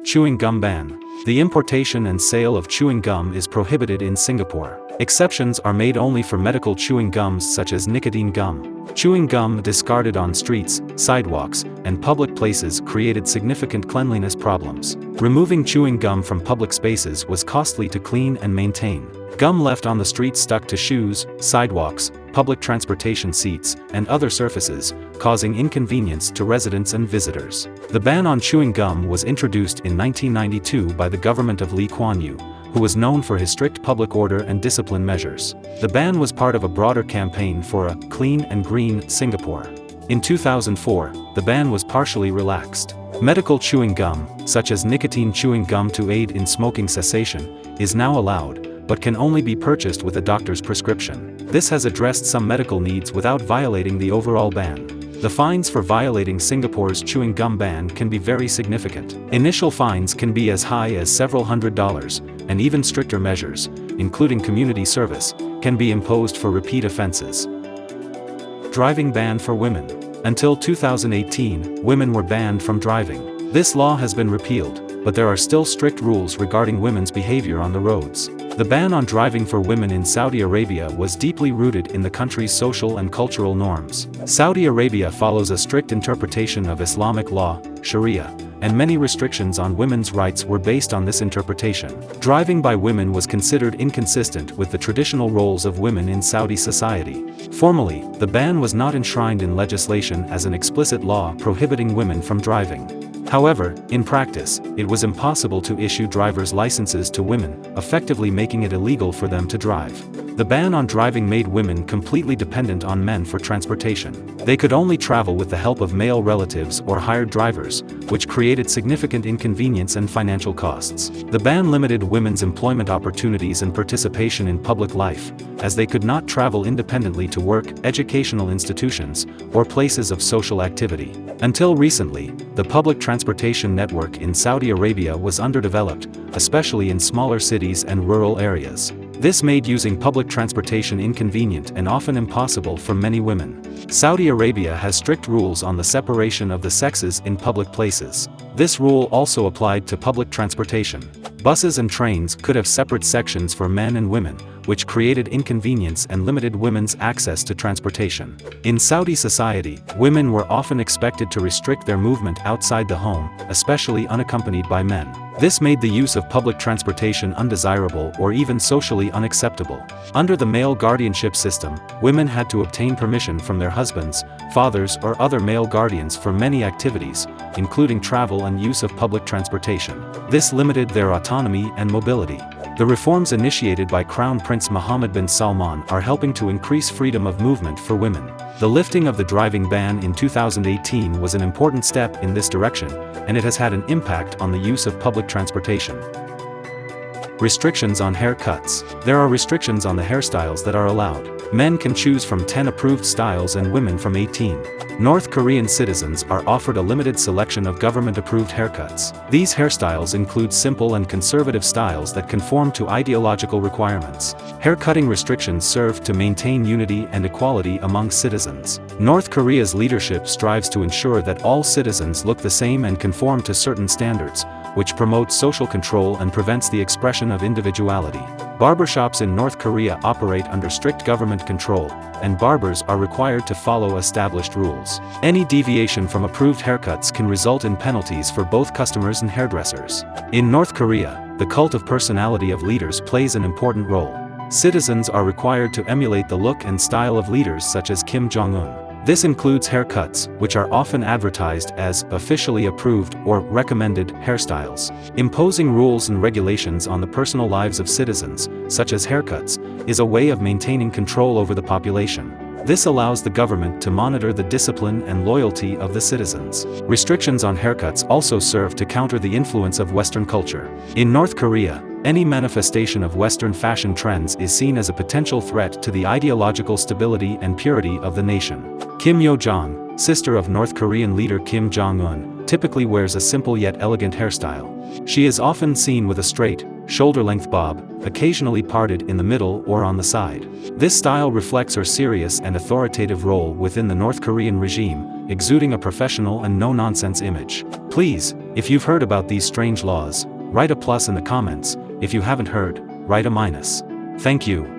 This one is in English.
Chewing gum ban. The importation and sale of chewing gum is prohibited in Singapore. Exceptions are made only for medical chewing gums such as nicotine gum. Chewing gum discarded on streets, sidewalks, and public places created significant cleanliness problems. Removing chewing gum from public spaces was costly to clean and maintain. Gum left on the street stuck to shoes, sidewalks, public transportation seats, and other surfaces, causing inconvenience to residents and visitors. The ban on chewing gum was introduced in 1992 by the government of Lee Kuan Yew, who was known for his strict public order and discipline measures. The ban was part of a broader campaign for a clean and green Singapore. In 2004, the ban was partially relaxed. Medical chewing gum, such as nicotine chewing gum to aid in smoking cessation, is now allowed, but can only be purchased with a doctor's prescription. This has addressed some medical needs without violating the overall ban. The fines for violating Singapore's chewing gum ban can be very significant. Initial fines can be as high as several $100s, and even stricter measures, including community service, can be imposed for repeat offenses. Driving ban for women. Until 2018, women were banned from driving. This law has been repealed, but there are still strict rules regarding women's behavior on the roads. The ban on driving for women in Saudi Arabia was deeply rooted in the country's social and cultural norms. Saudi Arabia follows a strict interpretation of Islamic law, Sharia, and many restrictions on women's rights were based on this interpretation. Driving by women was considered inconsistent with the traditional roles of women in Saudi society. Formally, the ban was not enshrined in legislation as an explicit law prohibiting women from driving. However, in practice, it was impossible to issue driver's licenses to women, effectively making it illegal for them to drive. The ban on driving made women completely dependent on men for transportation. They could only travel with the help of male relatives or hired drivers, which created significant inconvenience and financial costs. The ban limited women's employment opportunities and participation in public life, as they could not travel independently to work, educational institutions, or places of social activity. Until recently, the public transportation network in Saudi Arabia was underdeveloped, especially in smaller cities and rural areas. This made using public transportation inconvenient and often impossible for many women. Saudi Arabia has strict rules on the separation of the sexes in public places. This rule also applied to public transportation. Buses and trains could have separate sections for men and women, which created inconvenience and limited women's access to transportation. In Saudi society, women were often expected to restrict their movement outside the home, especially unaccompanied by men. This made the use of public transportation undesirable or even socially unacceptable. Under the male guardianship system, women had to obtain permission from their husbands, fathers, or other male guardians for many activities, including travel and use of public transportation. This limited their autonomy and mobility. The reforms initiated by Crown Prince Mohammed bin Salman are helping to increase freedom of movement for women. The lifting of the driving ban in 2018 was an important step in this direction, and it has had an impact on the use of public transportation. Restrictions on haircuts. There are restrictions on the hairstyles that are allowed. Men can choose from 10 approved styles and women from 18. North Korean citizens are offered a limited selection of government-approved haircuts. These hairstyles include simple and conservative styles that conform to ideological requirements. Haircutting restrictions serve to maintain unity and equality among citizens. North Korea's leadership strives to ensure that all citizens look the same and conform to certain standards, which promotes social control and prevents the expression of individuality. Barbershops in North Korea operate under strict government control, and barbers are required to follow established rules. Any deviation from approved haircuts can result in penalties for both customers and hairdressers. In North Korea, the cult of personality of leaders plays an important role. Citizens are required to emulate the look and style of leaders such as Kim Jong-un. This includes haircuts, which are often advertised as officially approved or recommended hairstyles. Imposing rules and regulations on the personal lives of citizens, such as haircuts, is a way of maintaining control over the population. This allows the government to monitor the discipline and loyalty of the citizens. Restrictions on haircuts also serve to counter the influence of Western culture. In North Korea, any manifestation of Western fashion trends is seen as a potential threat to the ideological stability and purity of the nation. Kim Yo-jong, sister of North Korean leader Kim Jong-un, typically wears a simple yet elegant hairstyle. She is often seen with a straight, shoulder-length bob, occasionally parted in the middle or on the side. This style reflects her serious and authoritative role within the North Korean regime, exuding a professional and no-nonsense image. Please, if you've heard about these strange laws, write a plus in the comments. If you haven't heard, write a minus. Thank you.